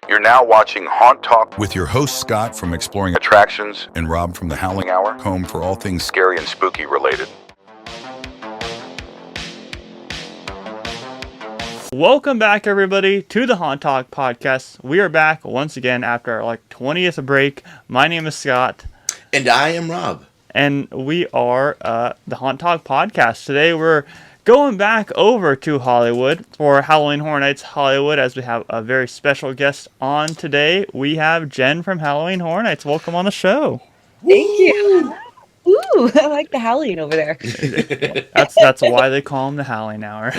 You're now watching Haunt Talk with your host Scott from Exploring Attractions and Rob from the Howling Hour, home for all things scary and spooky related. Welcome back, everybody, to the Haunt Talk podcast. We are back once again after our 20th break. My name is Scott. And I am Rob. And we are the Haunt Talk podcast. Today we're going back over to Hollywood for Halloween Horror Nights Hollywood, as we have a very special guest on today. We have Jen from Halloween Horror Nights. Welcome on the show. Thank you. Ooh, I like the howling over there. That's why they call him the Howling Hour.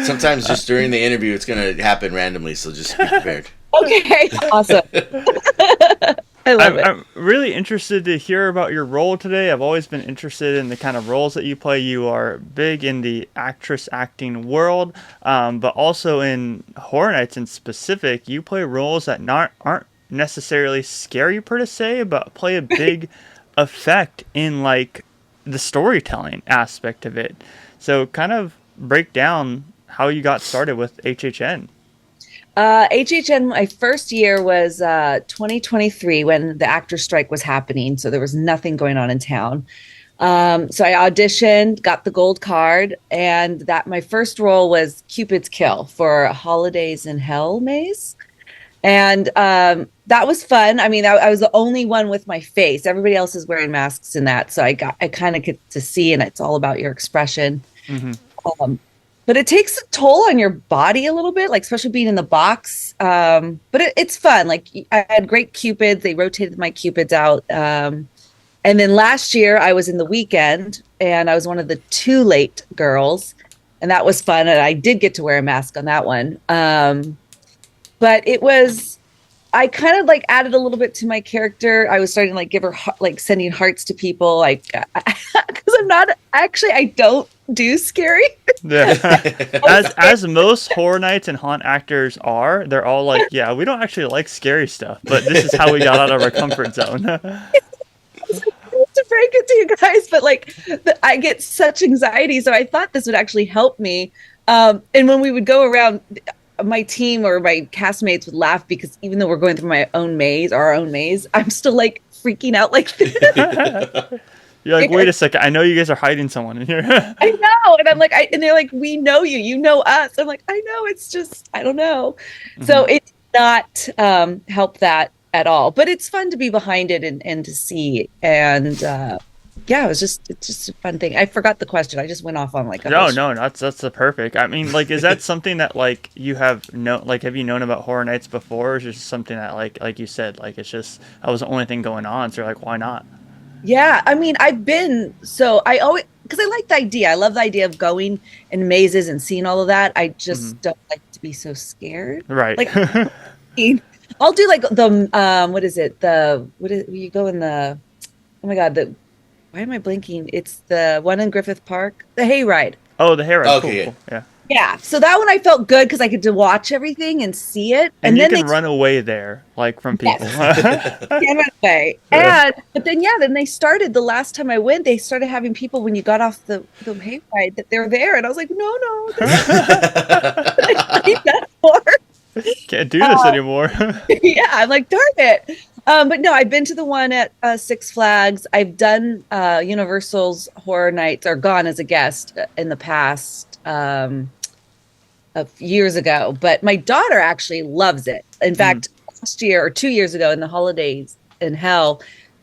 Sometimes just during the interview, it's going to happen randomly, so just be prepared. Okay, awesome. I love it. I'm really interested to hear about your role today. I've always been interested in the kind of roles that you play. You are big in the acting world, but also in Horror Nights in specific. You play roles that aren't necessarily scary per se, but play a big effect in the storytelling aspect of it. So kind of break down how you got started with HHN. HHN, my first year was 2023 when the actor strike was happening. So there was nothing going on in town. So I auditioned, got the gold card, and that my first role was Cupid's Kill for Holidayz in Hell Maze. And that was fun. I mean, I was the only one with my face. Everybody else is wearing masks in that. So I kind of get to see, and it's all about your expression. Mm-hmm. But it takes a toll on your body a little bit, especially being in the box. But it's fun. I had great Cupids. They rotated my Cupids out. And then last year I was in the Weeknd, and I was one of the two late girls. And that was fun. And I did get to wear a mask on that one. But it was, I kind of added a little bit to my character. I was starting to give her sending hearts to people, because I don't do scary. Yeah. as most horror nights and haunt actors are, they're all yeah, we don't actually like scary stuff, but this is how we got out of our comfort zone. To break it to you guys, but I get such anxiety, so I thought this would actually help me. And when we would go around, my team or my castmates would laugh because even though we're going through our own maze, I'm still freaking out like this. You're wait a second, I know you guys are hiding someone in here. I know, and I'm and they're we know you, you know us. I'm I know, it's just I don't know. Mm-hmm. So it's not help that at all, but it's fun to be behind it and to see, and yeah, it's just a fun thing. I forgot the question. I just went off on No, that's the perfect. I mean, is that something that you have have you known about Horror Nights before, or is it just something that like you said, it's just that was the only thing going on, so you're why not? Yeah, I mean, I always, because I like the idea. I love the idea of going in mazes and seeing all of that. I just don't like to be so scared. Right. I'll do the what is it? You go in the, oh my God, why am I blinking? It's the one in Griffith Park, the hayride. Oh, the hayride. Okay. Cool. Yeah. Yeah. So that one I felt good because I could to watch everything and see it. And you can run away there, from people. Yes. Can run away. But then they started, the last time I went, they started having people when you got off the hayride that they're there. And I was like, no. I need that more. Can't do this anymore. Yeah. I'm darn it. But no, I've been to the one at Six Flags. I've done Universal's Horror Nights, or gone as a guest in the past years ago. But my daughter actually loves it. In fact, last year or 2 years ago in the Holidayz in Hell,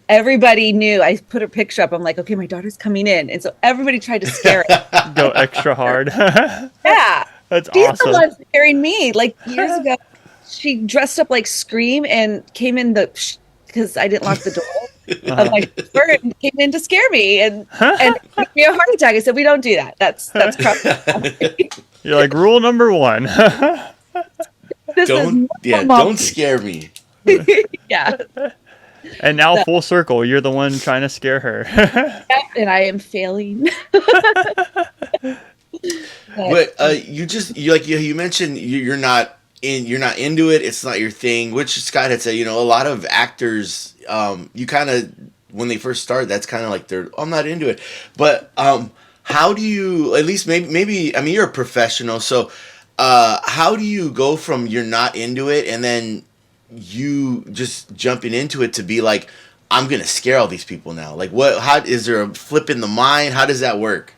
everybody knew. I put a picture up. I'm okay, my daughter's coming in. And so everybody tried to scare her. Go extra hard. Yeah. That's She's awesome. the one scaring me. Years ago, she dressed up like Scream and came in because I didn't lock the door of my door, and came in to scare me and gave me a heart attack. I said, we don't do that. That's crazy. You're rule number 1. Don't scare me. Yeah. And now full circle, you're the one trying to scare her. Yep, and I am failing. But you mentioned you're not into it. It's not your thing, which Scott had said. A lot of actors, you kind of, when they first start, that's kind of I'm not into it. But how do you, at least maybe I mean, you're a professional, so how do you go from you're not into it and then you just jumping into it to be like, I'm gonna scare all these people now? Like, what? How is there a flip in the mind? How does that work?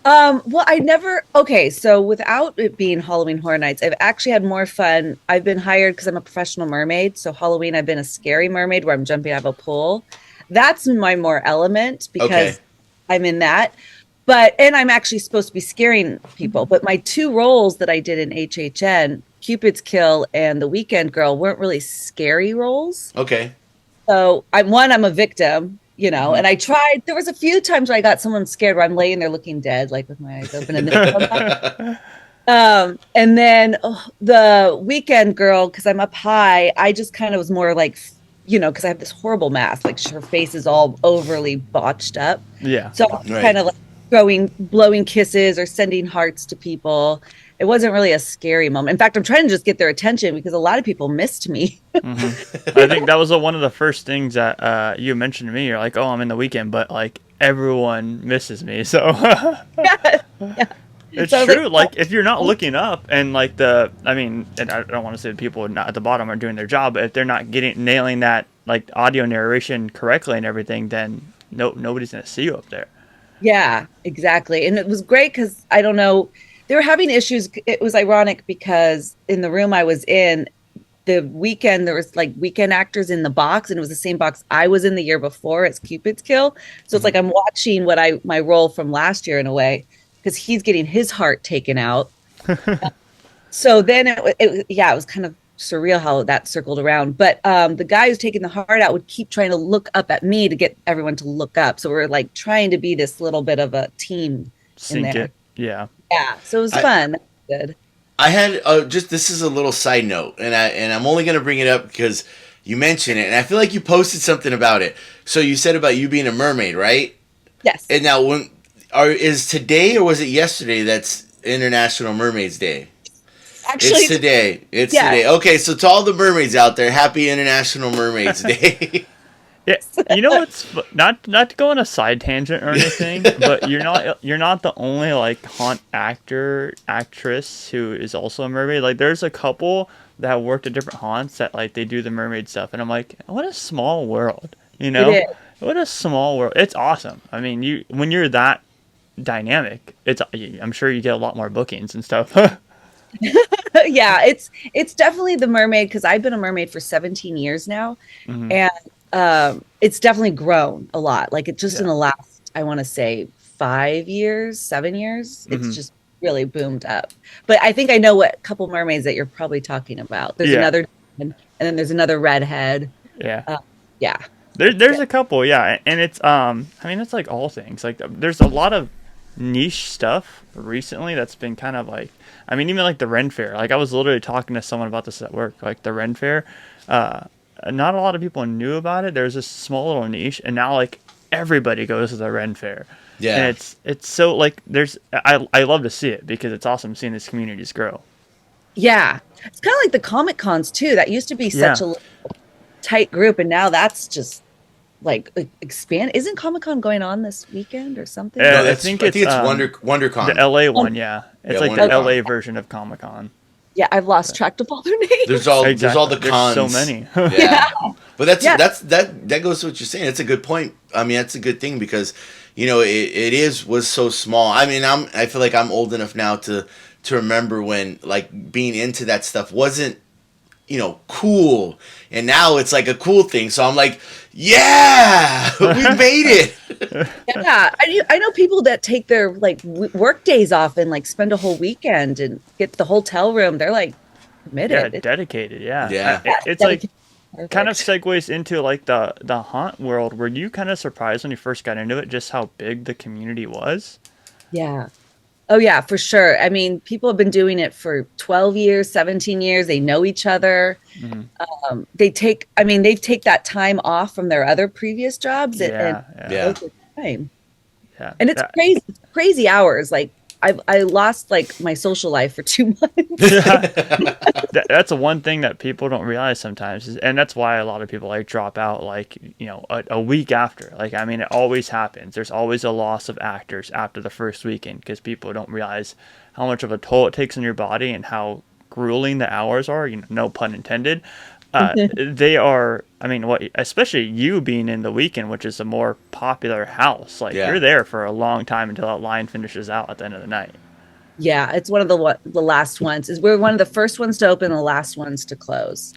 Well, okay, so without it being Halloween Horror Nights, I've actually had more fun. I've been hired because I'm a professional mermaid. So Halloween, I've been a scary mermaid where I'm jumping out of a pool. That's my more element because I'm in that. And I'm actually supposed to be scaring people. But my two roles that I did in HHN, Cupid's Kill and the Weekend Girl, weren't really scary roles. Okay. So I'm a victim. And I tried, there was a few times where I got someone scared where I'm laying there looking dead, like with my eyes open. And then the Weekend Girl, because I'm up high, I just kind of was more like, because I have this horrible mask, like her face is all overly botched up. Yeah. So I'm kind of like blowing kisses or sending hearts to people. It wasn't really a scary moment. In fact, I'm trying to just get their attention because a lot of people missed me. I think that was one of the first things that you mentioned to me. You're like, oh, I'm in the Weekend, but like everyone misses me. So yeah. It's so true. Like if you're not looking up and like and I don't want to say the people not at the bottom are doing their job, but if they're not nailing that like audio narration correctly and everything, then nobody's going to see you up there. Yeah, exactly. And it was great because I don't know, they were having issues. It was ironic because in the room I was in, the Weekend, there was like Weekend actors in the box, and it was the same box I was in the year before as Cupid's Kill. So it's like I'm watching my role from last year in a way, because he's getting his heart taken out. So then it was kind of surreal how that circled around. But the guy who's taking the heart out would keep trying to look up at me to get everyone to look up. So we're like trying to be this little bit of a team in there. Yeah. Yeah. So it was fun. That was good. I had this is a little side note, and I'm only going to bring it up because you mentioned it, and I feel like you posted something about it. So you said about you being a mermaid, right? Yes. And now is today or was it yesterday that's International Mermaids Day? Actually, it's today. It's today. Okay, so to all the mermaids out there, happy International Mermaids Day. Yeah, it's not to go on a side tangent or anything, but you're not the only like haunt actress who is also a mermaid. Like there's a couple that worked at different haunts that like they do the mermaid stuff, and I'm like, what a small world, What a small world. It's awesome. I mean, when you're that dynamic, I'm sure you get a lot more bookings and stuff. Yeah, it's definitely the mermaid, because I've been a mermaid for 17 years now, and it's definitely grown a lot. Like it just in the last, I want to say 7 years, it's just really boomed up. But I think I know what couple mermaids that you're probably talking about. There's another, and then there's another redhead. Yeah. Yeah. There's a couple, yeah, and it's it's like all things. Like there's a lot of niche stuff recently that's been kind of like, even like the Ren Fair. Like I was literally talking to someone about this at work. Like the Ren Fair, not a lot of people knew about it. There's this small little niche, and now like everybody goes to the Ren Fair. Yeah, and it's so like I love to see it because it's awesome seeing these communities grow. Yeah, it's kind of like the Comic Cons too. That used to be such a tight group, and now that's just like expand. Isn't Comic-Con going on this weekend or something? No, I think it's WonderCon. The LA one, yeah. It's like the LA version of Comic-Con. Yeah, I've lost track of all their names. There's all the cons. There's so many. Yeah. But that goes to what you're saying. It's a good point. I mean, that's a good thing because, it was so small. I mean, I feel like I'm old enough now to remember when like being into that stuff wasn't, cool. And now it's like a cool thing. So I'm like, yeah, we made it. Yeah. I know people that take their like work days off and like spend a whole weekend and get the hotel room. They're like committed. Yeah, dedicated. Yeah. Yeah. It's like kind of segues into like the haunt world. Were you kind of surprised when you first got into it, just how big the community was? Yeah. Oh yeah, for sure. I mean, people have been doing it for 12 years, 17 years. They know each other. They take that time off from their other previous jobs and time. Yeah. And it's crazy hours. Like I lost like my social life for 2 months. That's the one thing that people don't realize sometimes, and that's why a lot of people like drop out like a week after. Like I mean, it always happens. There's always a loss of actors after the first weekend because people don't realize how much of a toll it takes on your body and how grueling the hours are. No pun intended. They are. I mean, especially you being in the Weeknd, which is a more popular house. Like you're there for a long time until that line finishes out at the end of the night. Yeah, it's one of the last ones. We're one of the first ones to open, the last ones to close.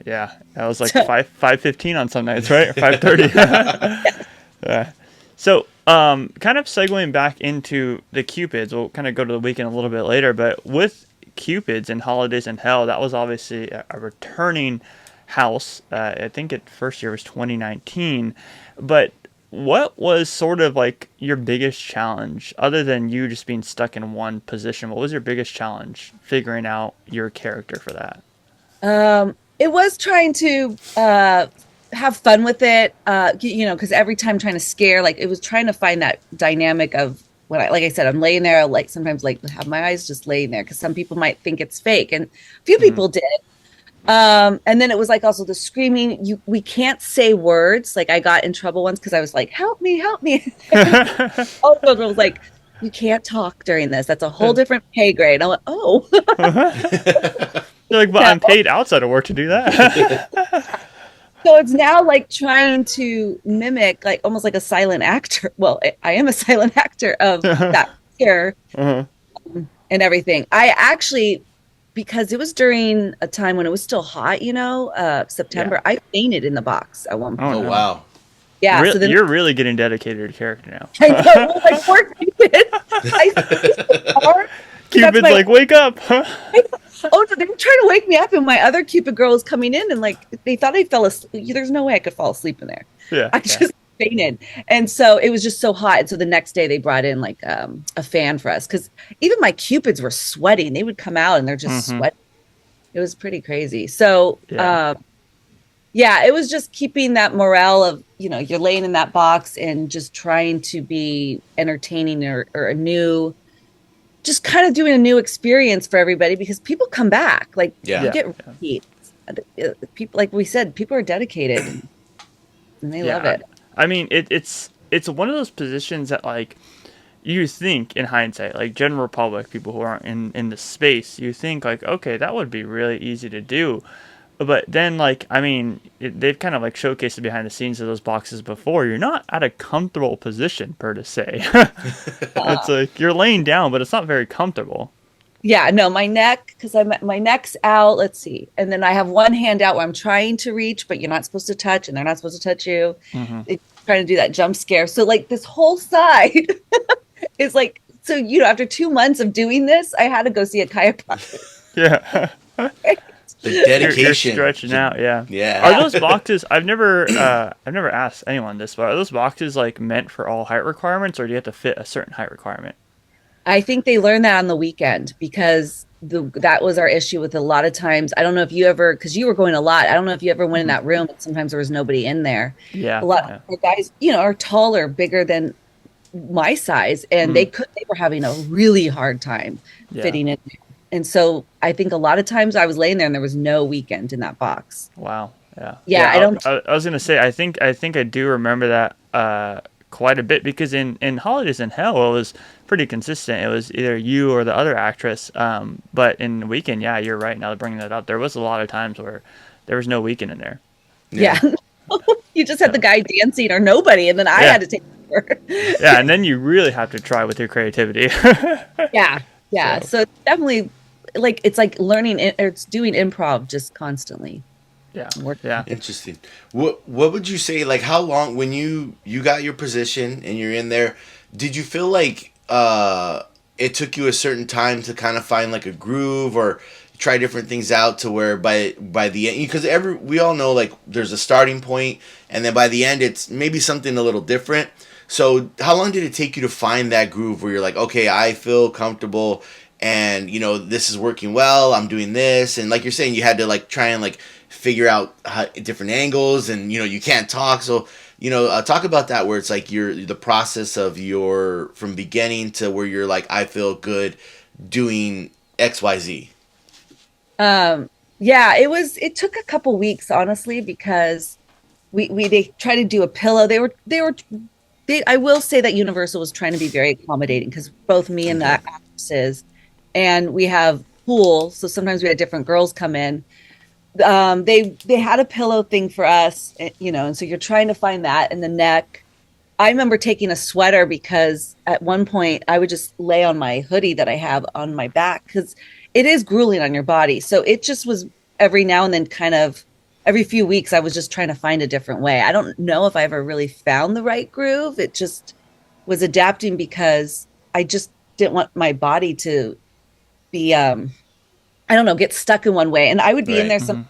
Yeah. That was like 5:15 on some nights, right? Or 5:30. Yeah. So, kind of segueing back into the Cupids, we'll kind of go to the Weeknd a little bit later, but with Cupids and Holidayz in Hell, that was obviously a returning house. I think it first year was 2019, but what was sort of like your biggest challenge other than you just being stuck in one position? What was your biggest challenge figuring out your character for that? It was trying to have fun with it, because every time trying to scare, like it was trying to find that dynamic of when like I said, I'm laying there, like sometimes like have my eyes just laying there because some people might think it's fake, and a few people did. And then it was like also the screaming. We can't say words. Like I got in trouble once because I was like, "Help me, help me!" All the girls was like, "You can't talk during this. That's a whole different pay grade." I'm like, "Oh." You're like, but I'm paid outside of work to do that. So it's now like trying to mimic like almost like a silent actor. Well, I am a silent actor of that fear and everything. I actually, because it was during a time when it was still hot, September, I fainted in the box at one point. Oh, wow. Yeah. So then, you're really getting dedicated to character now. I know, like poor Cupid. Cupid's like, wake up. Oh, they were trying to wake me up, and my other Cupid girl was coming in, and like they thought I fell asleep. There's no way I could fall asleep in there. I just fainted, and so it was just so hot. And so the next day they brought in like a fan for us because even my Cupids were sweating. They would come out and they're just sweating. It was pretty crazy. So it was just keeping that morale of you're laying in that box and just trying to be entertaining or a new. Just kind of doing a new experience for everybody because people come back. Like you get repeats. People, like we said, people are dedicated and they love it. I mean, it's one of those positions that like you think in hindsight, like general public people who aren't in the space, you think like, okay, that would be really easy to do. But then, like, I mean, they've kind of like showcased the behind the scenes of those boxes before. You're not at a comfortable position, per to say. It's like you're laying down, but it's not very comfortable. Yeah, no, my neck, because my neck's out. Let's see, and then I have one hand out where I'm trying to reach, but you're not supposed to touch, and they're not supposed to touch you. They're trying to do that jump scare. So like this whole side is like, so after 2 months of doing this, I had to go see a chiropractor. Yeah. The dedication. You're stretching out, yeah. Yeah. Are those boxes? I've never asked anyone this, but are those boxes like meant for all height requirements, or do you have to fit a certain height requirement? I think they learned that on the Weeknd because that was our issue with a lot of times. I don't know if you ever, because you were going a lot. I don't know if you ever went in that room, but sometimes there was nobody in there. Yeah. A lot of guys, are taller, bigger than my size, and they were having a really hard time fitting in there. And so I think a lot of times I was laying there and there was no Weeknd in that box. Wow. Yeah. Yeah. I was gonna say I think I do remember that quite a bit because in Holidayz in Hell it was pretty consistent. It was either you or the other actress. But in Weeknd, yeah, you're right. Now bringing that up, there was a lot of times where there was no Weeknd in there. Yeah. You just had the guy dancing or nobody, and then I had to take over. Yeah, and then you really have to try with your creativity. Yeah. So it's definitely like it's like learning. It's doing improv just constantly. Yeah. Interesting. What would you say? Like, how long when you got your position and you're in there? Did you feel like it took you a certain time to kind of find like a groove or try different things out to where by the end, because we all know like there's a starting point and then by the end it's maybe something a little different. So how long did it take you to find that groove where you're like, okay, I feel comfortable and this is working well, I'm doing this, and like you're saying, you had to like try and like figure out different angles and you can't talk. So talk about that where it's like the process of your from beginning to where you're like, I feel good doing XYZ. Yeah, it took a couple weeks, honestly, because they tried to do a pillow. I will say that Universal was trying to be very accommodating because both me and the actresses, and we have pool, so sometimes we had different girls come in. They had a pillow thing for us, and so you're trying to find that in the neck. I remember taking a sweater because at one point I would just lay on my hoodie that I have on my back because it is grueling on your body. So it just was every now and then, kind of every few weeks, I was just trying to find a different way. I don't know if I ever really found the right groove. It just was adapting because I just didn't want my body to be, I don't know, get stuck in one way. And I would be in there some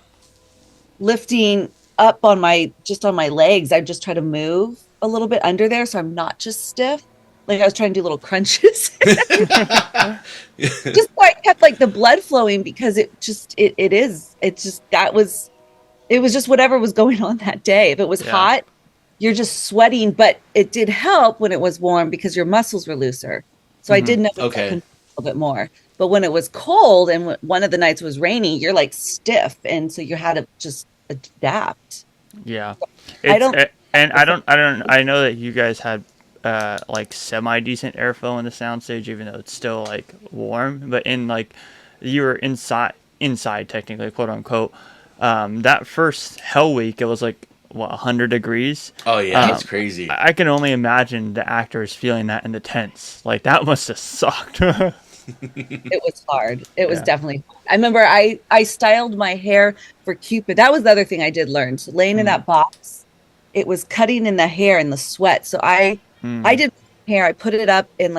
lifting up on my legs. I'd just try to move a little bit under there so I'm not just stiff. Like I was trying to do little crunches. Just so I kept like the blood flowing because it was just whatever was going on that day. If it was hot, you're just sweating, but it did help when it was warm because your muscles were looser. So I did notice a little bit more. But when it was cold and one of the nights was rainy, you're like stiff, and so you had to just adapt. Yeah, I know that you guys had like semi decent airflow in the soundstage, even though it's still like warm. But you were inside technically, quote unquote. That first Hell Week, it was like 100 degrees. Oh yeah, it's crazy. I can only imagine the actors feeling that in the tents. Like that must have sucked. It was hard. It was definitely hard. I remember I styled my hair for Cupid. That was the other thing I did learn. So laying in that box, it was cutting in the hair and the sweat. So I did hair. I put it up in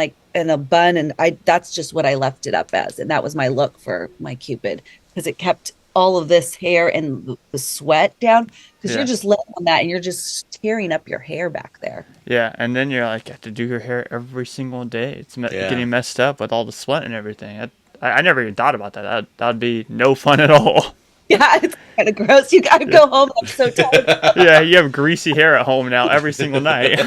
a bun, and that's just what I left it up as, and that was my look for my Cupid because it kept all of this hair and the sweat down because you're just laying on that and you're just tearing up your hair back there. Yeah, and then you're like, you have to do your hair every single day. It's getting messed up with all the sweat and everything. I never even thought about that. That'd be no fun at all. Yeah, it's kind of gross. You gotta go home. I'm so tired. Yeah, you have greasy hair at home now every single night.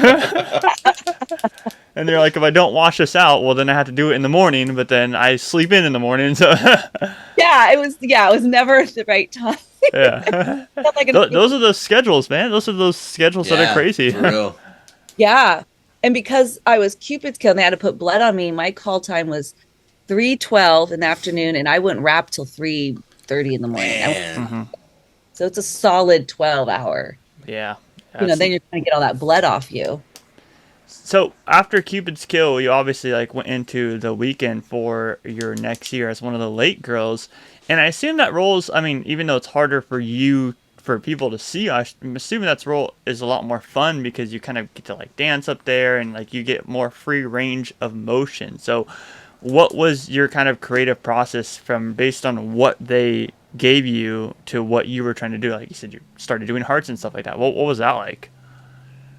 And they're like, if I don't wash this out, well, then I have to do it in the morning. But then I sleep in the morning. So it was never the right time. Yeah, those are those schedules, man. Those are those schedules that are crazy. For real. Yeah, and because I was Cupid's kill and they had to put blood on me, my call time was 3:12 in the afternoon, and I wouldn't wrap till 3:30 in the morning. So it's a solid 12-hour. Yeah. Then you're trying to get all that blood off you. So after Cupid's Kill, you obviously went into the Weeknd for your next year as one of the late girls, and I assume that roles. I mean, even though it's harder for people to see, I'm assuming that role is a lot more fun because you kind of get to dance up there and you get more free range of motion. So, what was your kind of creative process based on what they gave you to what you were trying to do? Like you said, you started doing hearts and stuff like that. What was that like?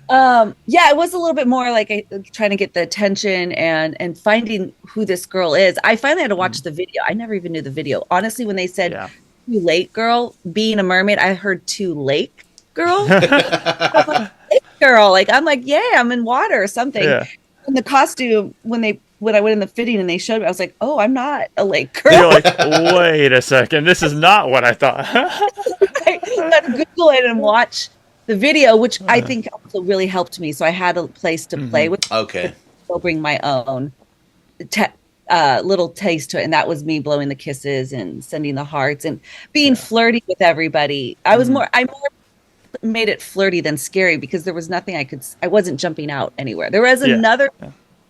It was a little bit more trying to get the attention and finding who this girl is. I finally had to watch the video. I never even knew the video. Honestly, when they said too late girl, being a mermaid, I heard too lake girl. Lake girl. I'm like, yeah, I'm in water or something. Yeah. And the costume, when I went in the fitting and they showed me, I was like, oh, I'm not a lake girl. You're like, wait a second, this is not what I thought. I had to Google it and watch the video, which I think also really helped me. So I had a place to play with. Okay. I'll bring my own little taste to it. And that was me blowing the kisses and sending the hearts and being flirty with everybody. I more made it flirty than scary because there was nothing I wasn't jumping out anywhere. There was another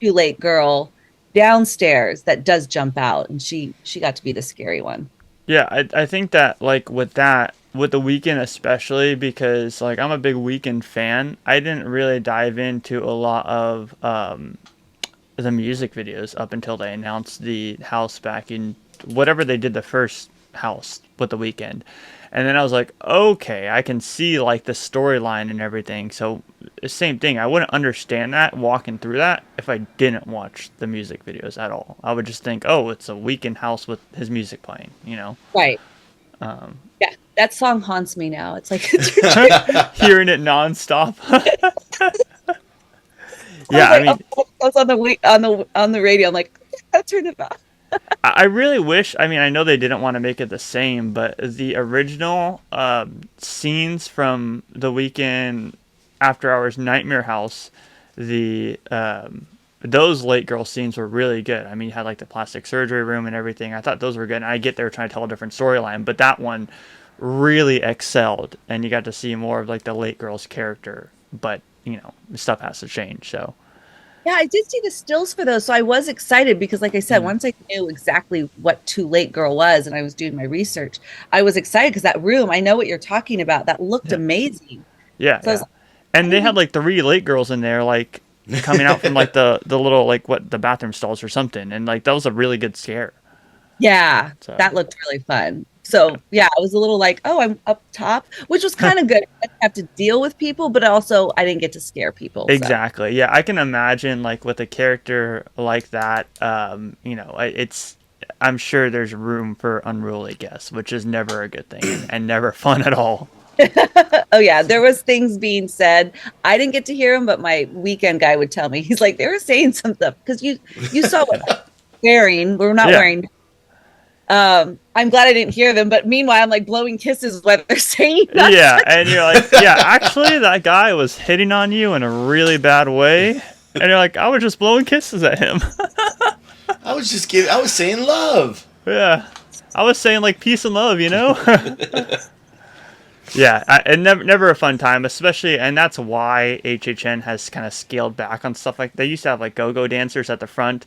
too late girl downstairs that does jump out, and she got to be the scary one. Yeah, I think that with the Weeknd especially, because I'm a big Weeknd fan, I didn't really dive into a lot of the music videos up until they announced the house back in whatever they did the first house with the Weeknd. And then I was like, okay, I can see the storyline and everything. So same thing. I wouldn't understand that walking through that if I didn't watch the music videos at all. I would just think, oh, it's a Weeknd house with his music playing, Right. Yeah, that song haunts me now. It's hearing it nonstop. Yeah, I mean, I was on the radio. I'm like, I turned it off. I really wish. I mean, I know they didn't want to make it the same, but the original scenes from the Weeknd After Hours Nightmare House, the those late girl scenes were really good. I mean, you had like the plastic surgery room and everything. I thought those were good. And I get they were trying to tell a different storyline, but that one really excelled, and you got to see more of like the late girl's character. But stuff has to change. So. Yeah, I did see the stills for those, so I was excited because, like I said, once I knew exactly what Too Late Girl was, and I was doing my research, I was excited because that room, I know what you're talking about. That looked amazing. Yeah, so yeah. And they had like 3 late girls in there, like coming out from like the little like the bathroom stalls or something, and like that was a really good scare. Yeah, So. that looked really fun. So yeah, I was a little like, oh, I'm up top, which was kind of good. I didn't have to deal with people, but also I didn't get to scare people. Exactly. So. Yeah, I can imagine like with a character like that, it's. I'm sure there's room for unruly guests, which is never a good thing and never fun at all. Oh yeah, there was things being said. I didn't get to hear them, but my Weeknd guy would tell me. He's like, they were saying some stuff because you saw what I'm wearing. We're not wearing. I'm glad I didn't hear them, but meanwhile I'm like blowing kisses while they're saying that. Yeah, and you're like, yeah, actually that guy was hitting on you in a really bad way, and you're like, I was just blowing kisses at him. I was saying love. Yeah, I was saying like peace and love, Yeah, and never a fun time, especially, and that's why HHN has kind of scaled back on stuff like they used to have like go-go dancers at the front.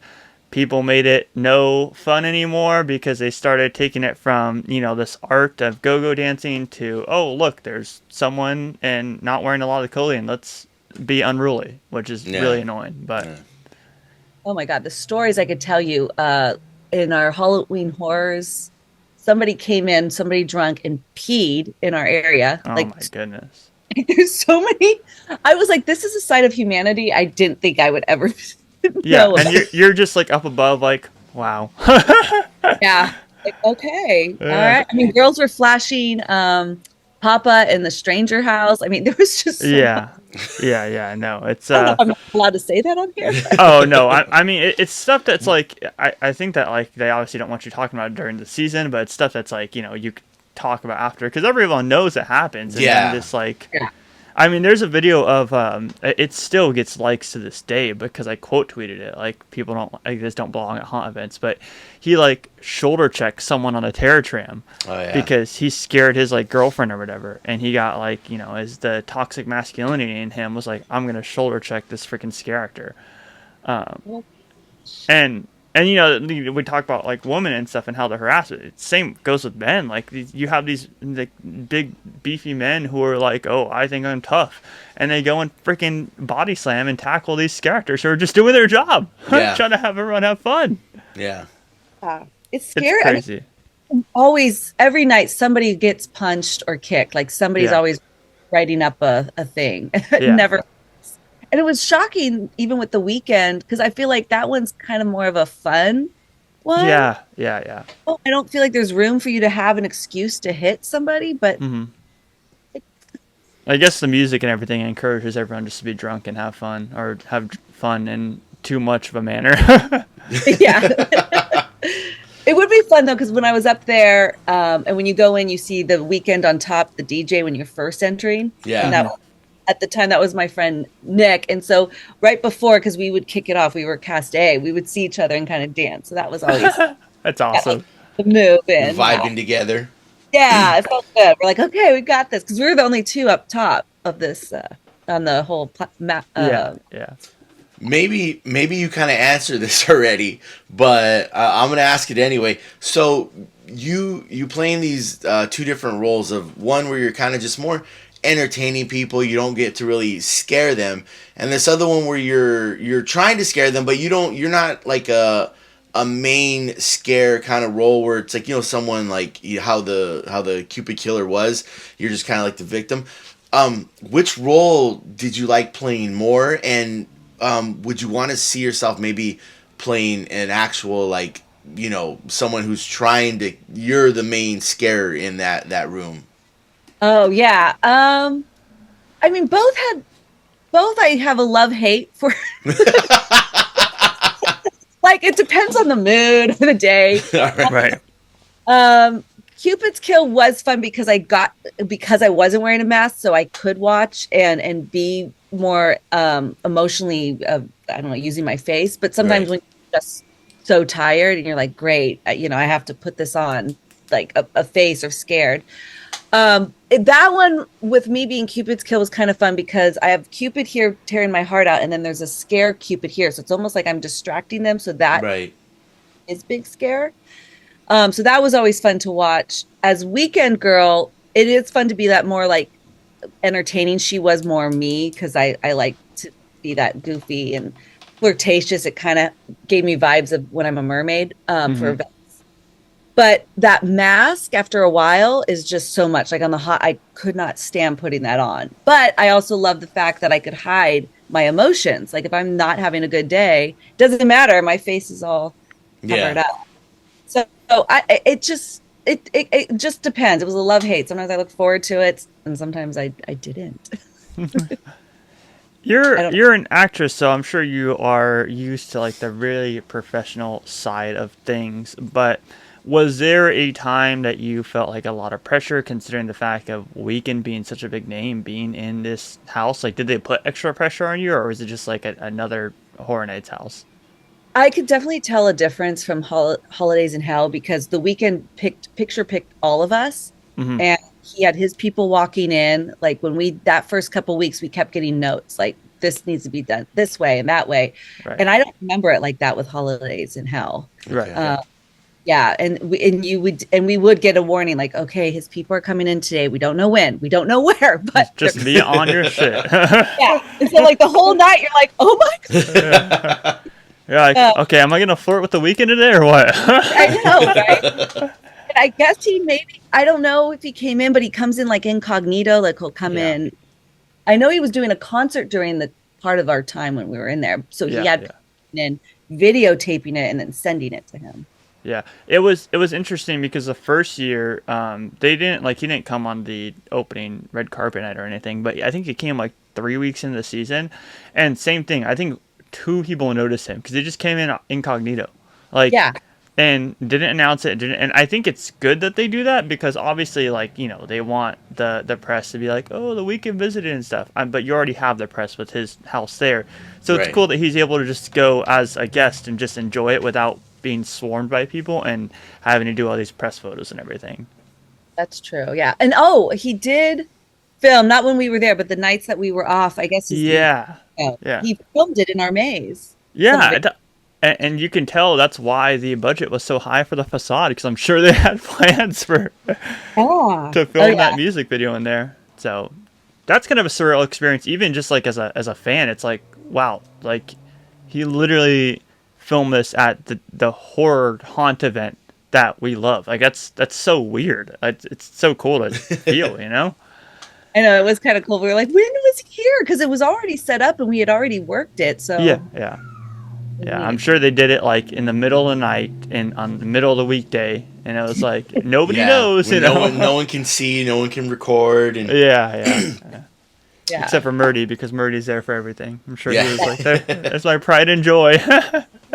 People made it no fun anymore because they started taking it from, this art of go-go dancing to, oh, look, there's someone and not wearing a lot of clothing. Let's be unruly, which is really annoying. But oh my God, the stories I could tell you in our Halloween horrors, somebody drunk and peed in our area. Oh my goodness. There's so many. I was like, this is a side of humanity I didn't think I would ever Yeah, and you're just like up above, like, wow. Yeah, like, okay, all right. I mean, girls were flashing Papa in the stranger house. I mean, there was just yeah. No, it's I'm not allowed to say that on here. Oh no, I mean it's stuff that's like I think that like they obviously don't want you talking about it during the season, but it's stuff that's like you can talk about after because everyone knows it happens. And then just like. Yeah. I mean, there's a video of it still gets likes to this day because I quote tweeted it. Like people don't belong at haunt events, but he like shoulder checked someone on a terror tram because he scared his like girlfriend or whatever, and he got like as the toxic masculinity in him was like, I'm gonna shoulder check this freaking scare actor, and we talk about like women and stuff and how they're harassed. Same goes with men. Like you have these like big beefy men who are like, oh, I think I'm tough, and they go and freaking body slam and tackle these characters who are just doing their job, trying to have everyone have fun. Yeah, it's scary. It's crazy. I mean, always, every night, somebody gets punched or kicked. Like somebody's always writing up a thing. Never. And it was shocking, even with the Weeknd, because I feel like that one's kind of more of a fun one. Yeah. Oh, I don't feel like there's room for you to have an excuse to hit somebody, but I guess the music and everything encourages everyone just to be drunk and have fun, or have fun in too much of a manner. Yeah. It would be fun though, because when I was up there, and when you go in, you see the Weeknd on top, the DJ when you're first entering. Yeah. And at the time, that was my friend Nick. And so right before, because we would kick it off, we were cast A, we would see each other and kind of dance. So that was always that's awesome. The move and vibing together. Yeah, it felt good. We're like, okay, we got this, because we were the only two up top of this on the whole map. Yeah. Maybe you kind of answered this already, but I'm gonna ask it anyway. So you playing these 2 different roles of one where you're kind of just more entertaining people, you don't get to really scare them, and this other one where you're trying to scare them, but you're not like a main scare kind of role where it's like someone like how the Cupid Killer was, you're just kind of like the victim. Which role did you like playing more, and would you want to see yourself maybe playing an actual like someone who's you're the main scarer in that room? Oh yeah. I mean, both had both I have a love-hate for. Like, it depends on the mood of the day. Right. Cupid's Kill was fun because I wasn't wearing a mask, so I could watch and be more emotionally, I don't know, using my face. But sometimes when you're just so tired and you're like, great, I have to put this on, like a face or scared. That one with me being Cupid's Kill was kind of fun because I have Cupid here tearing my heart out, and then there's a scare Cupid here, so it's almost like I'm distracting them. So that is big scare. So that was always fun to watch. As Weekend Girl, it is fun to be that more like entertaining. She was more me because I like to be that goofy and flirtatious. It kind of gave me vibes of when I'm a mermaid for events. But that mask, after a while, is just so much. Like on the hot, I could not stand putting that on. But I also love the fact that I could hide my emotions. Like if I'm not having a good day, doesn't matter. My face is all covered up. So it just depends. It was a love-hate. Sometimes I look forward to it, and sometimes I didn't. You're an actress, so I'm sure you are used to like the really professional side of things. But was there a time that you felt like a lot of pressure, considering the fact of Weeknd being such a big name, being in this house? Like, did they put extra pressure on you, or was it just like another Horror Nights house? I could definitely tell a difference from Holidayz in Hell because the Weeknd picked all of us, and he had his people walking in. Like when that first couple weeks, we kept getting notes like this needs to be done this way and that way, and I don't remember it like that with Holidayz in Hell. Right. Yeah, and we would get a warning like, okay, his people are coming in today. We don't know when, we don't know where, but just be on your shit. Yeah, and so like the whole night, you're like, oh my god. You're like, okay, am I gonna flirt with the Weeknd today or what? I know, right? And I guess I don't know if he came in, but he comes in like incognito, like he'll come in. I know he was doing a concert during the part of our time when we were in there, so he had in videotaping it and then sending it to him. Yeah, it was interesting because the first year, he didn't come on the opening red carpet night or anything, but I think he came like 3 weeks into the season, and same thing. I think 2 people noticed him because he just came in incognito, and didn't announce it. And I think it's good that they do that because obviously, like they want the press to be like, oh, the Weeknd visited and stuff. But you already have the press with his house there, so it's cool that he's able to just go as a guest and just enjoy it without being swarmed by people and having to do all these press photos and everything. That's true. Yeah. And he did film, not when we were there, but the nights that we were off, I guess. He filmed it in our maze. Yeah. And you can tell that's why the budget was so high for the facade, because I'm sure they had plans to film that music video in there. So that's kind of a surreal experience, even just like as a fan. It's like, wow, like he literally film this at the horror haunt event that we love. Like that's so weird. It's so cool to feel, I know it was kind of cool. We were like, when was he here? Because it was already set up and we had already worked it. So yeah. I'm sure they did it like in the middle of the night and on the middle of the weekday, and it was like nobody knows. No one can see, no one can record, and yeah. Except for Murdy, because Murdy's there for everything. I'm sure he was like, that's my pride and joy.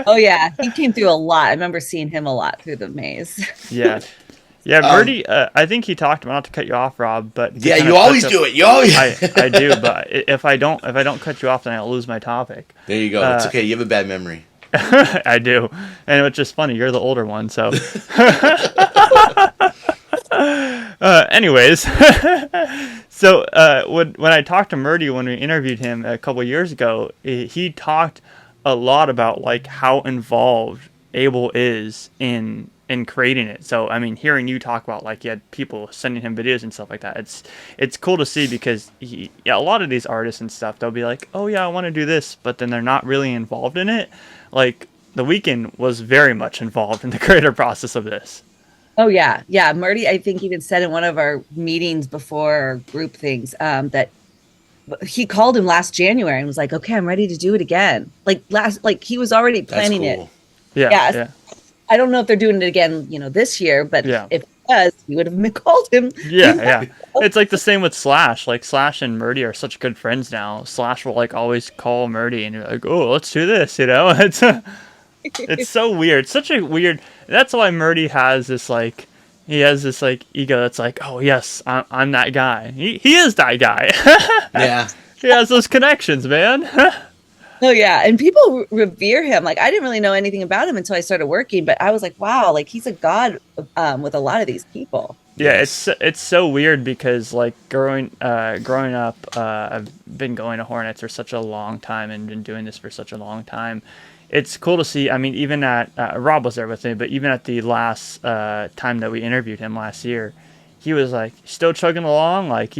Oh, yeah. He came through a lot. I remember seeing him a lot through the maze. Yeah, Murdy, I think he talked about, not to cut you off, Rob, but... Yeah, you always do it. You always... I do, but if I don't cut you off, then I'll lose my topic. There you go. It's okay. You have a bad memory. I do. And it's just funny. You're the older one, so... Anyways, so when I talked to Murdy when we interviewed him a couple years ago, he talked a lot about like how involved Abel is in creating it. So I mean, hearing you talk about like you had people sending him videos and stuff like that, it's cool to see because a lot of these artists and stuff, they'll be like, oh yeah, I want to do this, but then they're not really involved in it. Like the Weeknd was very much involved in the creative process of this. Oh, yeah. Yeah. Murdy, I think, even said in one of our meetings before our group things that he called him last January and was like, okay, I'm ready to do it again. Like he was already planning it. Yeah. I don't know if they're doing it again, this year, but if was, he would have called him. Yeah. It's like the same with Slash. Like Slash and Murdy are such good friends now. Slash will like always call Murdy, and you're like, oh, let's do this. It's so weird. Such a weird. That's why Murdy has this like. He has this like ego that's like, oh yes, I'm that guy. He is that guy. Yeah. He has those connections, man. Oh yeah, and people revere him. Like I didn't really know anything about him until I started working, but I was like, wow, like he's a god with a lot of these people. Yeah, it's so weird because like growing up, I've been going to Hornets for such a long time and been doing this for such a long time. It's cool to see. I mean, even at Rob was there with me, but even at the last time that we interviewed him last year, he was like still chugging along. Like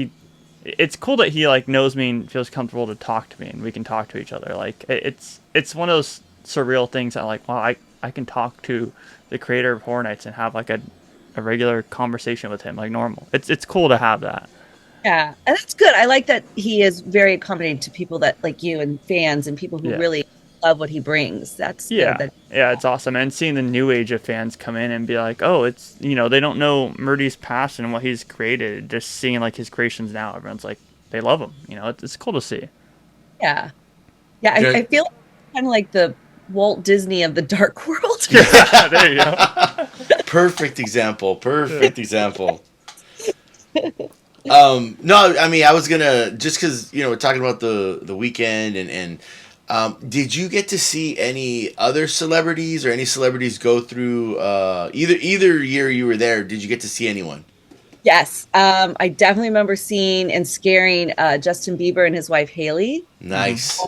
it's cool that he like knows me and feels comfortable to talk to me, and we can talk to each other. Like it's one of those surreal things that like, wow, I can talk to the creator of Hornets and have like a regular conversation with him like normal. It's cool to have that. Yeah, and that's good. I like that he is very accommodating to people that like you and fans and people who really love what he brings. That's good. Yeah, it's awesome. And seeing the new age of fans come in and be like, oh, it's, you know, they don't know Murdy's past and what he's created. Just seeing like his creations now, everyone's like, they love him. You know, it's cool to see. Yeah. I feel kind of like the Walt Disney of the dark world. Yeah, there you go. Perfect example. No, I mean, I was gonna, just because, you know, we're talking about the Weeknd and did you get to see any other celebrities or any celebrities go through either year you were there? Did you get to see anyone? Yes, I definitely remember seeing and scaring Justin Bieber and his wife Haley. Nice.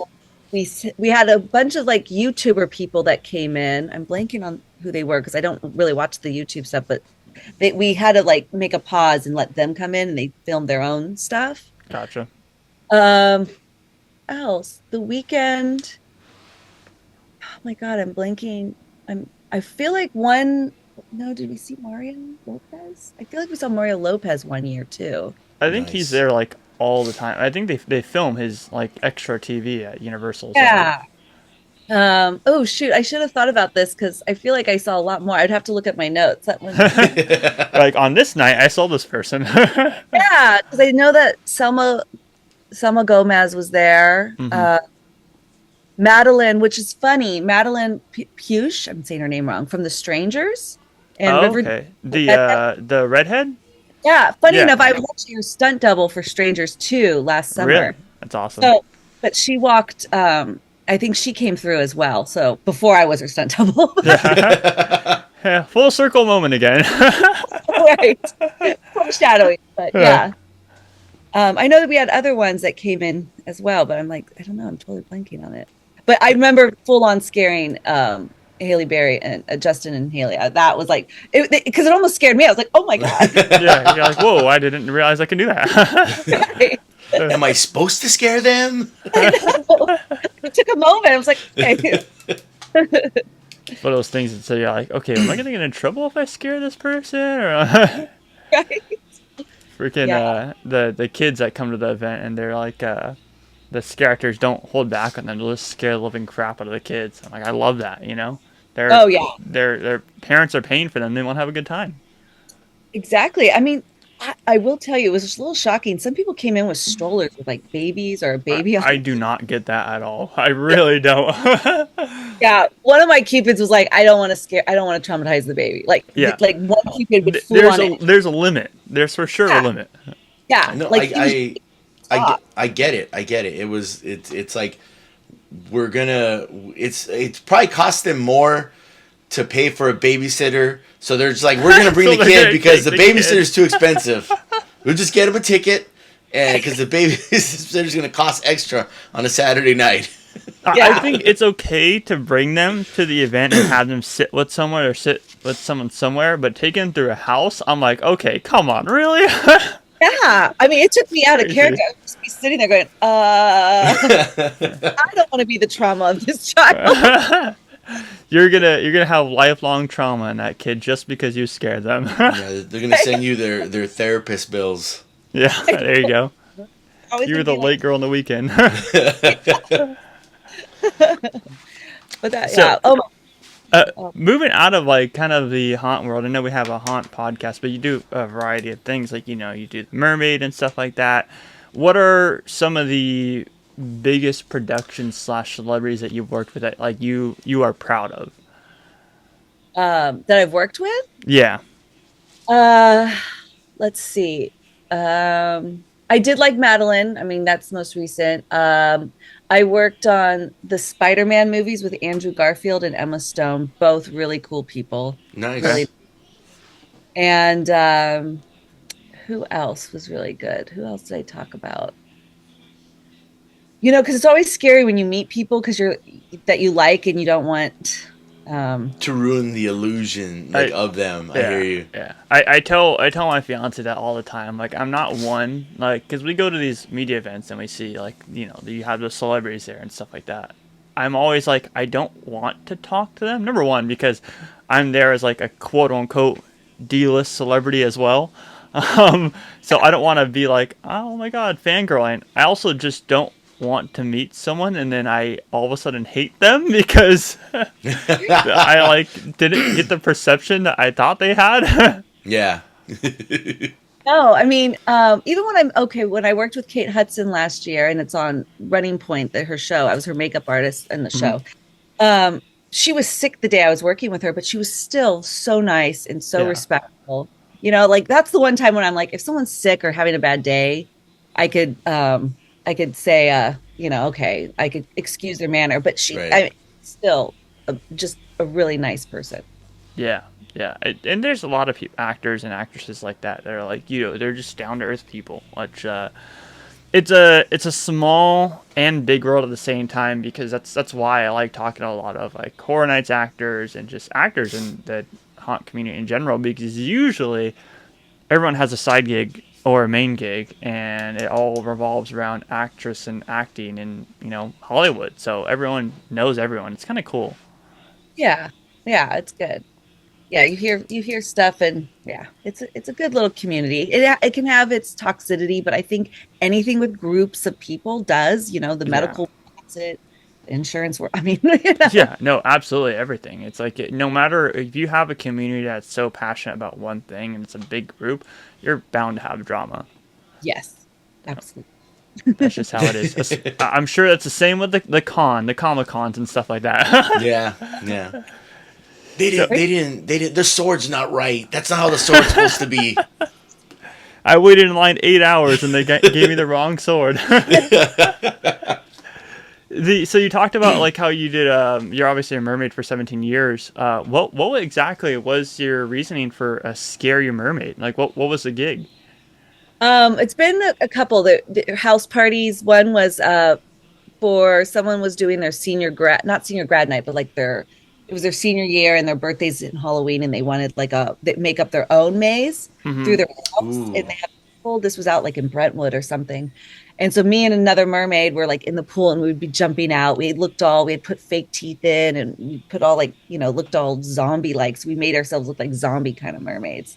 We had a bunch of like YouTuber people that came in. I'm blanking on who they were because I don't really watch the YouTube stuff, but we had to like make a pause and let them come in, and they filmed their own stuff. Gotcha. Else the Weeknd. Oh my god, I'm blanking. I feel like did we see Mario Lopez? I feel like we saw Mario Lopez one year too. I think he's there like all the time. I think they film his like extra TV at Universal. Yeah. Oh shoot, I should have thought about this because I feel like I saw a lot more. I'd have to look at my notes. That one. Like on this night, I saw this person. Yeah, because I know that Selma Gomez was there. Mm-hmm. Madeline, which is funny. Madeline Puche, I'm saying her name wrong, from The Strangers. And okay. The redhead? Yeah, funny enough, I was actually her stunt double for Strangers 2 last summer. Really? That's awesome. So, but she walked, I think she came through as well. So before I was her stunt double. Yeah, full circle moment again. Right. Foreshadowing, but yeah. I know that we had other ones that came in as well, but I'm like, I don't know, I'm totally blanking on it. But I remember full on scaring Haley Berry and Justin and Haley. That was like, because it almost scared me. I was like, oh my God. Yeah, you're like, whoa, I didn't realize I can do that. Right. Am I supposed to scare them? I know. It took a moment. I was like, okay. One of those things that say, you're like, okay, am I going to get in trouble if I scare this person? Or Right. freaking the kids that come to the event and they're like, the scare actors don't hold back on them. They'll just scare the living crap out of the kids. I'm like, I love that, you know? Their parents are paying for them. They want to have a good time. Exactly. I mean, I will tell you, it was just a little shocking. Some people came in with strollers with like babies or a baby. I do not get that at all. I really don't. Yeah. One of my cupids was like, I don't want to traumatize the baby. Like one cupid would fool on it. There's a limit. There's for sure a limit. Yeah. No, like I get it. It's like it's probably cost them more to pay for a babysitter. So they're just like, we're gonna bring the kid because the babysitter's too expensive. We'll just get him a ticket, and because the babysitter's gonna cost extra on a Saturday night. I think it's okay to bring them to the event and have them sit with someone or sit with someone somewhere, but taking them through a house, I'm like, okay, come on, really? Yeah, I mean, it took me out of character. I would just be sitting there going, I don't want to be the trauma of this child. You're gonna have lifelong trauma in that kid just because you scared them. Yeah, they're gonna send you their therapist bills. Yeah, there you go. You were the late girl on the weekend. But that, yeah. Oh, Moving out of like kind of the haunt world, I know we have a haunt podcast, but you do a variety of things, like you do Mermaid and stuff like that. What are some of the biggest productions slash celebrities that you've worked with that like you are proud of? That I've worked with. Yeah. Uh, let's see. I did like Madeline. I mean, that's most recent. I worked on the Spider-Man movies with Andrew Garfield and Emma Stone, both really cool people. Nice. Really. And who else was really good? Who else did I talk about? Because it's always scary when you meet people that you like and you don't want To ruin the illusion of them. I hear you. Yeah. I tell my fiance that all the time. Like, I'm not one, like, because we go to these media events and we see, like, you have the celebrities there and stuff like that. I'm always like, I don't want to talk to them. Number one, because I'm there as like a quote unquote D-list celebrity as well. So I don't want to be like, oh my God, fangirling. I also just don't want to meet someone and then I all of a sudden hate them because I like didn't get the perception that I thought they had. Yeah. No, I mean, even when I worked with Kate Hudson last year and it's on Running Point, her show, I was her makeup artist in the show. She was sick the day I was working with her, but she was still so nice and so respectful. Like that's the one time when I'm like, if someone's sick or having a bad day, I could say, okay, I could excuse their manner, but still just a really nice person. Yeah. And there's a lot of actors and actresses like that. They're like, they're just down to earth people, which, it's a small and big world at the same time, because that's why I like talking to a lot of like Horror Nights actors and just actors in the haunt community in general, because usually everyone has a side gig or a main gig, and it all revolves around actress and acting in Hollywood. So everyone knows everyone. It's kind of cool. Yeah, it's good. Yeah, you hear stuff, and it's a good little community. It can have its toxicity, but I think anything with groups of people does. The medical wants it, insurance. I mean, Yeah, no, absolutely everything. It's like no matter if you have a community that's so passionate about one thing and it's a big group, you're bound to have drama. Yes, absolutely. That's just how it is. I'm sure that's the same with the Comic Cons and stuff like that. Yeah. They didn't. The sword's not right. That's not how the sword's supposed to be. I waited in line 8 hours and they gave me the wrong sword. So you talked about like how you did. You're obviously a mermaid for 17 years. What exactly was your reasoning for a scary mermaid? Like what was the gig? It's been a couple the house parties. One was for someone was doing their not senior grad night, but like it was their senior year and their birthdays and Halloween, and they wanted they make up their own maze through their house. Ooh. And they had this was out like in Brentwood or something. And so me and another mermaid were like in the pool, and we'd be jumping out. We had put fake teeth in, and we put all looked all zombie like. So we made ourselves look like zombie kind of mermaids.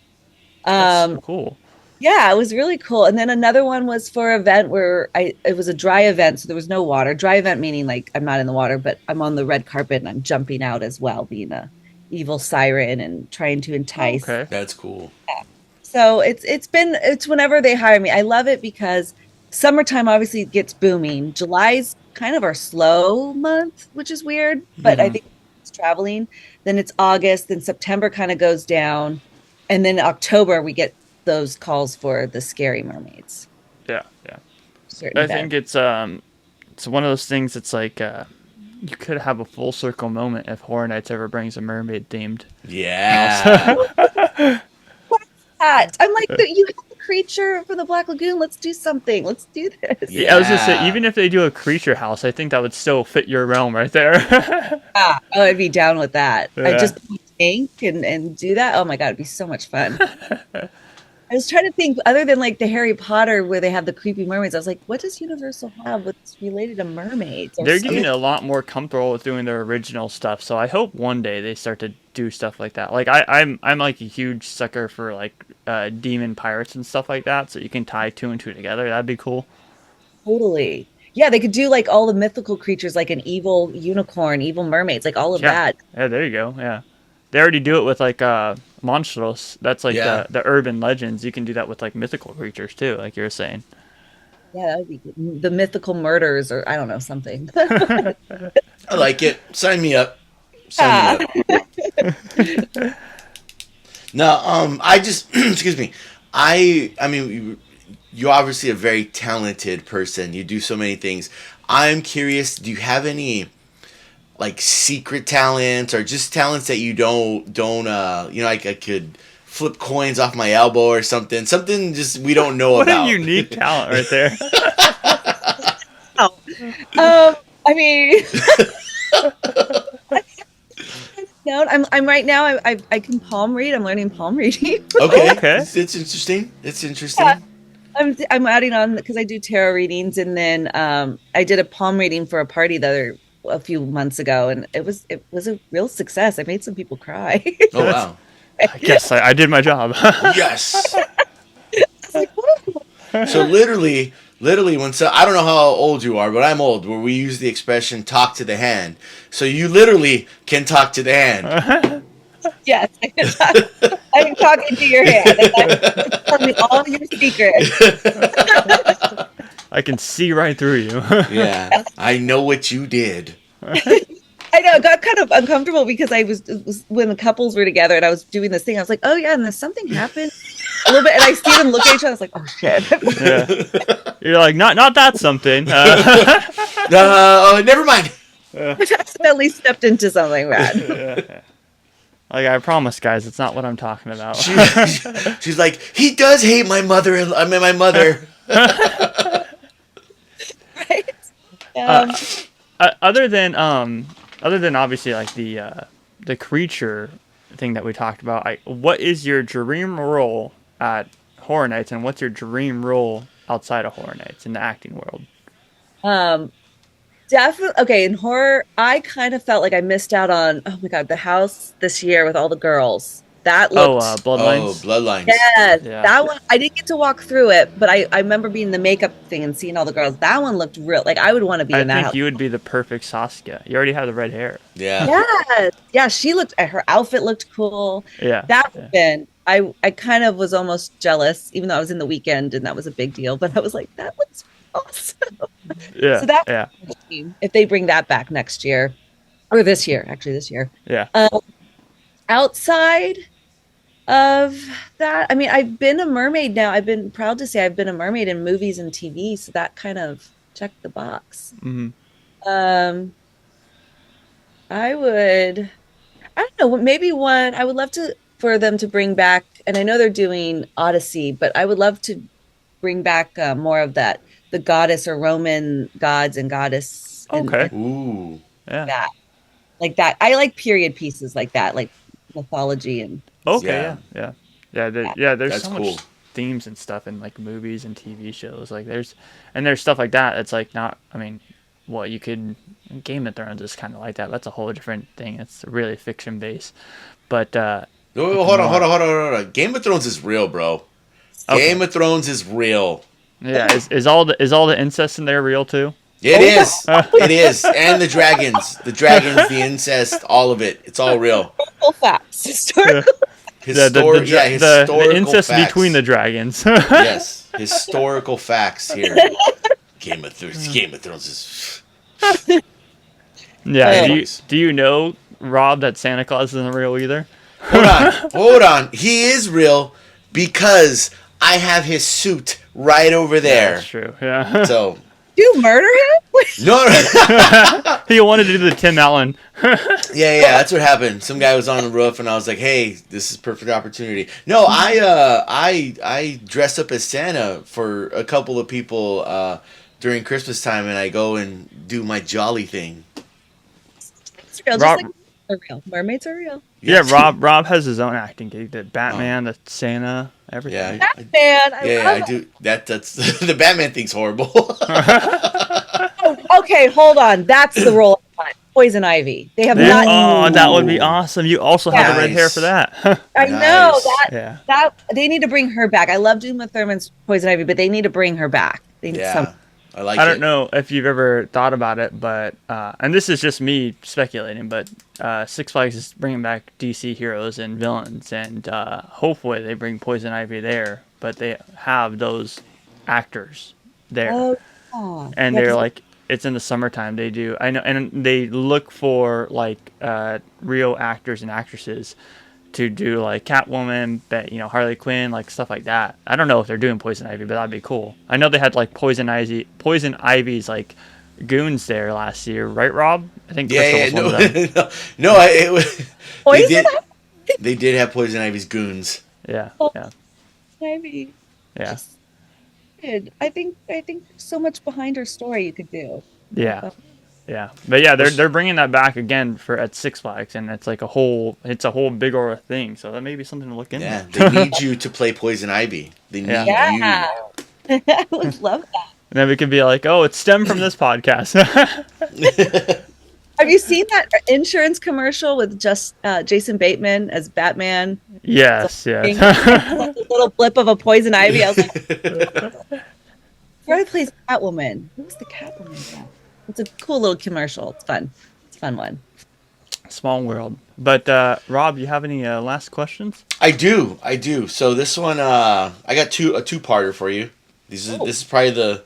That's so cool. Yeah, it was really cool. And then another one was for an event where it was a dry event, so there was no water. Dry event meaning like I'm not in the water, but I'm on the red carpet and I'm jumping out as well, being a evil siren and trying to entice. Okay. That's cool. Yeah. So it's whenever they hire me. I love it because summertime obviously gets booming. July's kind of our slow month, which is weird, but I think it's traveling. Then it's August, then September kind of goes down, and then October we get those calls for the scary mermaids. Yeah. I think it's one of those things. It's like you could have a full circle moment if Horror Nights ever brings a mermaid themed. Yeah. What's that? I'm like, you have the creature from the Black Lagoon. Let's do something. Let's do this. Yeah, I was gonna say, even if they do a creature house, I think that would still fit your realm right there. I'd be down with that. Yeah. I just ink and do that. Oh my God, it'd be so much fun. I was trying to think, other than like the Harry Potter where they have the creepy mermaids, I was like, what does Universal have that's related to mermaids? They're getting a lot more comfortable with doing their original stuff, so I hope one day they start to do stuff like that. Like I'm like a huge sucker for like demon pirates and stuff like that, so you can tie two and two together. That'd be cool. Totally. Yeah, they could do like all the mythical creatures, like an evil unicorn, evil mermaids, like all of that. Yeah, there you go. Yeah. They already do it with like monstros. That's like Yeah. the urban legends. You can do that with like mythical creatures too, like you were saying. Yeah, that would be good. The mythical murders, or I don't know, something. I like it. Sign me up. Sign me up. No, I just excuse me. I mean, you're obviously a very talented person. You do so many things. I'm curious. Do you have any like secret talents or just talents that you don't like I could flip coins off my elbow or something just we don't know What about. a unique talent right there. I mean, no, I'm right now. I can palm read. I'm learning palm reading. Okay. Okay. It's interesting. It's interesting. Yeah. I'm adding on because I do tarot readings, and then I did a palm reading for a party a few months ago, and it was a real success. I made some people cry. Oh wow. I guess I did my job. Yes. So literally when I don't know how old you are, but I'm old, where we use the expression "talk to the hand." So you literally can talk to the hand. Yes, I'm talking to your hand. And tell me all your secrets. I can see right through you. Yeah, I know what you did. I know, it got kind of uncomfortable because it was when the couples were together and I was doing this thing. I was like, oh yeah, and then something happened a little bit, and I see them look at each other. I was like, oh shit. Yeah. You're like, not that something. Never mind. I accidentally stepped into something bad. Yeah. Like, I promise, guys, it's not what I'm talking about. She's like, he does hate my mother. My mother. Right? Other than obviously like the creature thing that we talked about, what is your dream role at Horror Nights, and what's your dream role outside of Horror Nights in the acting world? Definitely. Okay, in horror, I kind of felt like I missed out on, oh my God, the house this year with all the girls. That looked... Bloodlines. Bloodlines. Yes, Yeah. that one, I didn't get to walk through it, but I remember being the makeup thing and seeing all the girls. That one looked real. Like, I would want to be I in that think house. you would be the perfect Saskia. You already have the red hair. Yeah. Yeah. Yeah, she looked, her outfit looked cool. Yeah. That would have been, I kind of was almost jealous, even though I was in the weekend and that was a big deal, but I was like, that looks awesome. Yeah. So that's yeah. if they bring that back next year, or this year, Yeah. outside of that, I mean, I've been a mermaid now. I've been proud to say I've been a mermaid in movies and TV, so that kind of checked the box. Mm-hmm. I don't know, maybe one, I would love for them to bring back, and I know they're doing Odyssey, but I would love to bring back more of that, the goddess or Roman gods and goddess. Okay. Ooh. Yeah. That, like that. I like period pieces like that, like mythology and. Okay. Yeah. There's That's so cool. much themes and stuff in like movies and TV shows. Like there's stuff like that. It's like not. I mean, you could. Game of Thrones is kind of like that. That's a whole different thing. It's really fiction based. But Hold on. Game of Thrones is real, bro. Okay. Game of Thrones is real. yeah, is all the incest in there real too? It is. It is. And the dragons, the incest, all of it. It's all real. Historical facts. Historical. The incest facts. between the dragons. Yes, historical facts here. Game of Thrones is. Yeah. Yeah. Do you know, Rob, that Santa Claus isn't real either? Hold on. He is real because I have his suit right over there. That's true. Yeah. So. You murder him? No. He wanted to do the Tim Allen. Yeah, that's what happened. Some guy was on the roof, and I was like, "Hey, this is perfect opportunity." No, I dress up as Santa for a couple of people during Christmas time, and I go and do my jolly thing. It's real. Rob- Just like are real. Mermaids are real. Yeah, Rob has his own acting gig. The Batman, the Santa, everything. Yeah, Batman. I do. That's the Batman thing's horrible. Okay, hold on. That's the role. Poison Ivy. They have not. Oh, that would be awesome. You also have the red hair Nice. for that. I know Nice. that. Yeah. They need to bring her back. I loved Uma Thurman's Poison Ivy, but they need to bring her back. They need some. I like I it. don't know if you've ever thought about it, but and this is just me speculating, but Six Flags is bringing back DC heroes and villains, and hopefully they bring Poison Ivy there, but they have those actors there, and Yeah, they're 'cause like, it's in the summertime. They do, I know, and they look for like real actors and actresses to do like Catwoman, but Harley Quinn, like stuff like that. I don't know if they're doing Poison Ivy, but that'd be cool. I know they had like Poison Ivy's like goons there last year, right, Rob? I think Crystal was one no, of them. it was, they Poison did have Poison Ivy's goons. Yeah, yeah, Ivy. yeah, Good. I think there's so much behind her story you could do. yeah, yeah. But yeah, they're bringing that back again at Six Flags, and it's like a whole bigger thing. So that may be something to look into. Yeah, they need you to play Poison Ivy. They need Yeah. I would love that. And then we could be like, oh, it stemmed from this podcast. you. Have you seen that insurance commercial with just Jason Bateman as Batman? Yes, yes. Like a little blip of a Poison Ivy. I was like, where plays Catwoman? Who's the Catwoman? Yeah. It's a cool little commercial. It's fun. It's a fun one. Small world. But Rob, you have any last questions? I do. So this one, I got a two-parter for you. This is probably the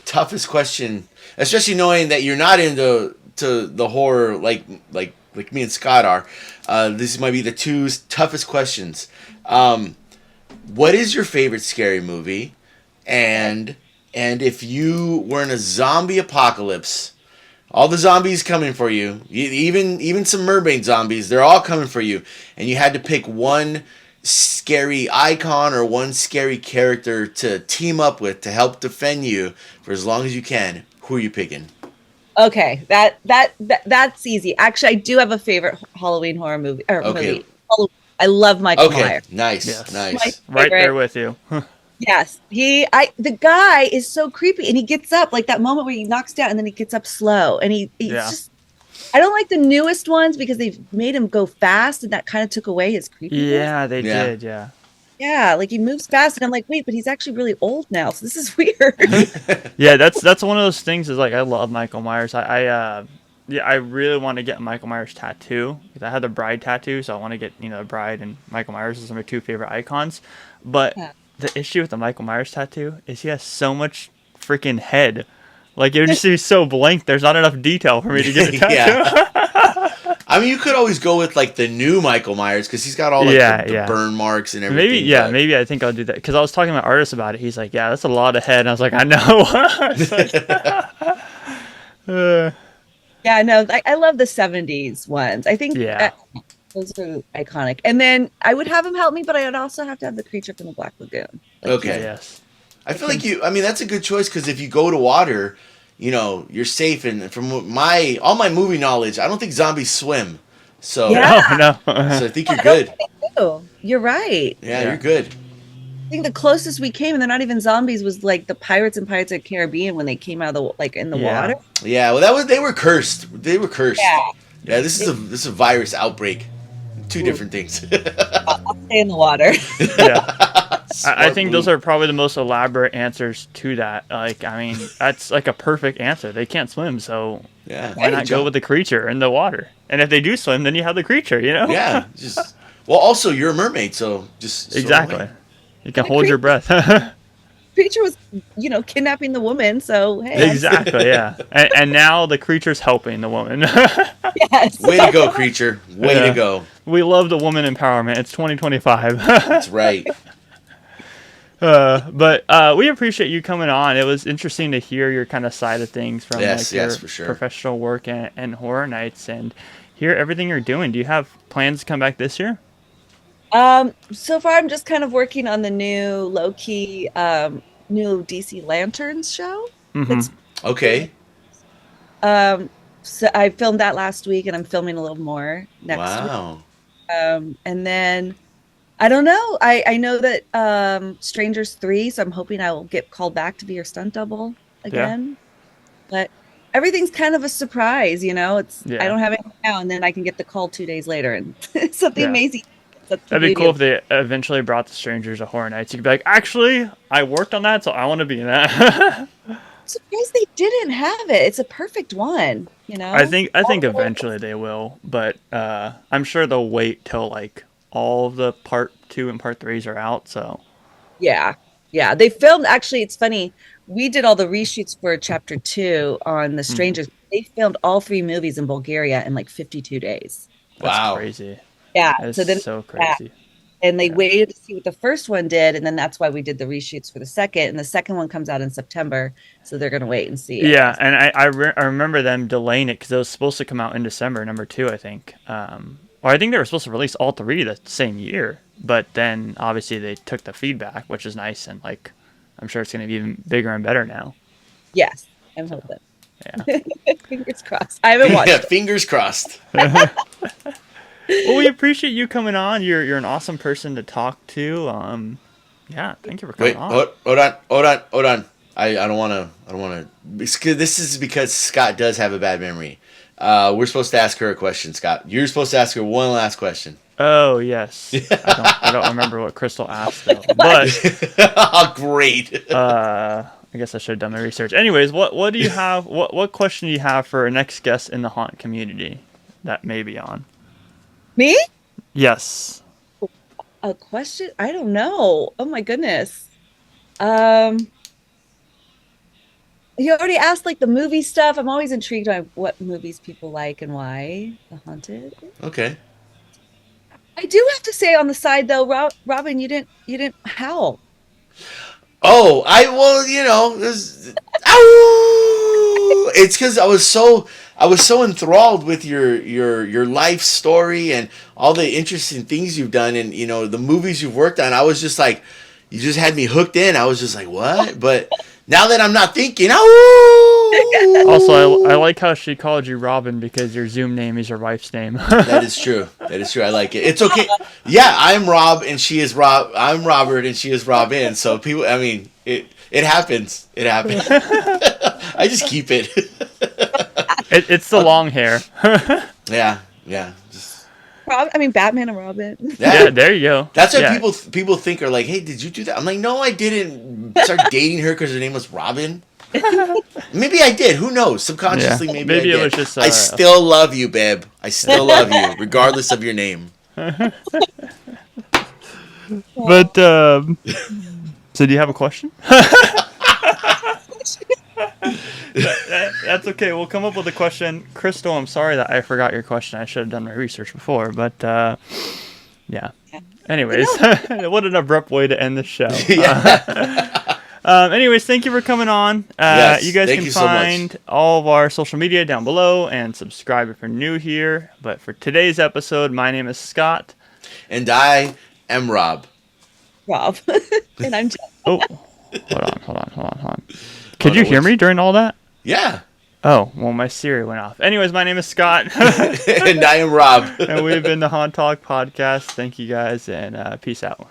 toughest question, especially knowing that you're not into the horror like me and Scott are. This might be the two toughest questions. What is your favorite scary movie? And if you were in a zombie apocalypse, all the zombies coming for you, even some mermaid zombies, they're all coming for you, and you had to pick one scary icon or one scary character to team up with to help defend you for as long as you can, who are you picking? Okay, that's easy. Actually, I do have a favorite Halloween horror movie. Movie. I love Michael Myers. Nice, Yes. nice. Right there with you. Yes, the guy is so creepy, and he gets up like that moment where he knocks down, and then he gets up slow, and he's just. I don't like the newest ones because they've made him go fast, and that kind of took away his creepiness. Yeah, they did. Yeah. Yeah, like he moves fast, and I'm like, wait, but he's actually really old now, so this is weird. Yeah, that's one of those things. Is like I love Michael Myers. I really want to get a Michael Myers tattoo because I have the Bride tattoo, so I want to get the Bride and Michael Myers as my two favorite icons. But the issue with the Michael Myers tattoo is he has so much freaking head. Like, it would just be so blank. There's not enough detail for me to get a tattoo. Yeah. I mean, you could always go with, like, the new Michael Myers, because he's got all, like, the burn marks and everything. Maybe I think I'll do that. Because I was talking to my artist about it. He's like, yeah, that's a lot of head. And I was like, I know. Yeah, no, I love the 70s ones. I think those are iconic. And then I would have him help me, but I would also have to have the creature from the Black Lagoon. Okay. Yes. I feel like that's a good choice, because if you go to water, you're safe. And from all my movie knowledge, I don't think zombies swim. So, no. So I think you're good. You're right. Yeah, you're good. I think the closest we came, and they're not even zombies, was like the Pirates and Pirates of the Caribbean when they came out of in the water. Yeah, well, they were cursed. They were cursed. Yeah. This is a virus outbreak. Two different things. I'll stay in the water. Yeah. I think those are probably the most elaborate answers to that. Like, I mean, that's like a perfect answer. They can't swim, so why not go with the creature in the water? And if they do swim, then you have the creature, Yeah. Also, you're a mermaid, so just exactly. You can hold your breath. Creature was, kidnapping the woman, so hey. Exactly, yeah. And now the creature's helping the woman. Yes. Way to go, creature. Way to go. We love the woman empowerment. It's 2025. That's right. But we appreciate you coming on. It was interesting to hear your kind of side of things from your for sure. professional work and horror nights, and hear everything you're doing. Do you have plans to come back this year? So far I'm just kind of working on the new low-key new DC Lanterns show. Mm-hmm. Okay. So I filmed that last week, and I'm filming a little more next week. Wow. And then I don't know. I know that Strangers 3, so I'm hoping I will get called back to be your stunt double again. But everything's kind of a surprise, It's I don't have it now, and then I can get the call 2 days later, and something amazing. That'd be cool if they eventually brought the Strangers to Horror Nights. You could be like, actually, I worked on that, so I want to be in that. surprised they didn't have it. It's a perfect one, I think eventually they will, but I'm sure they'll wait till like all of the part 2 and part 3s are out. So Yeah. Yeah. They filmed, actually, it's funny. We did all the reshoots for chapter 2 on The Strangers. They filmed all 3 movies in Bulgaria in like 52 days. that's Wow. crazy. Yeah. That is So then, so crazy. and they Yeah. waited to see what the first one did. And then that's why we did the reshoots for the second. And the second one comes out in September. So they're going to wait and see. Yeah, and I remember them delaying it because it was supposed to come out in December, number 2, I think. Or I think they were supposed to release all 3 the same year, but then obviously they took the feedback, which is nice, and like I'm sure it's going to be even bigger and better now. Yes. I'm hoping. Yeah. Fingers crossed. I haven't watched Yeah, it. fingers crossed. Well, we appreciate you coming on. You're an awesome person to talk to. Yeah, thank you for coming Wait, on. hold on. I don't want to. This is because Scott does have a bad memory. We're supposed to ask her a question, Scott. You're supposed to ask her one last question. Oh yes, I don't remember what Crystal asked though, but Oh, great. I guess I should have done my research. Anyways, what do you have? What question do you have for our next guest in the haunt community that may be on? Me? Yes. A question? I don't know. Oh my goodness. You already asked like the movie stuff. I'm always intrigued by what movies people like and why. The Haunted. Okay. I do have to say on the side though, Robin, you didn't howl. Oh, ow! It's because I was so enthralled with your life story and all the interesting things you've done and the movies you've worked on. I was just like, you just had me hooked in. I was just like, what? But now that I'm not thinking, Also, I like how she called you Robin because your Zoom name is your wife's name. That is true. I like it. It's okay. Yeah, I'm Rob and she is Rob. I'm Robert and she is Robin. So people, I mean, it happens. It happens. I just keep it. It's the long hair. Yeah. Just, Batman and Robin. Yeah, there you go. That's what Yeah. people think are like, hey, did you do that? I'm like, no, I didn't start dating her because her name was Robin. Maybe I did. Who knows? Subconsciously, Yeah. maybe Maybe I it did. was just, I still love you, babe. I still love you, regardless of your name. But so do you have a question? That's okay. We'll come up with a question. Crystal, I'm sorry that I forgot your question. I should have done my research before, but yeah. Anyways, what an abrupt way to end the show. Anyways, thank you for coming on. Yes, you guys thank can you so much. find all of our social media down below and subscribe if you're new here. But for today's episode, my name is Scott. And I am Rob. Rob. And I'm Jen. Oh, hold on. Could you hear me during all that? Yeah. Oh, well, my Siri went off. Anyways, my name is Scott. And I am Rob. And we've been the Haunt Talk Podcast. Thank you guys, and peace out.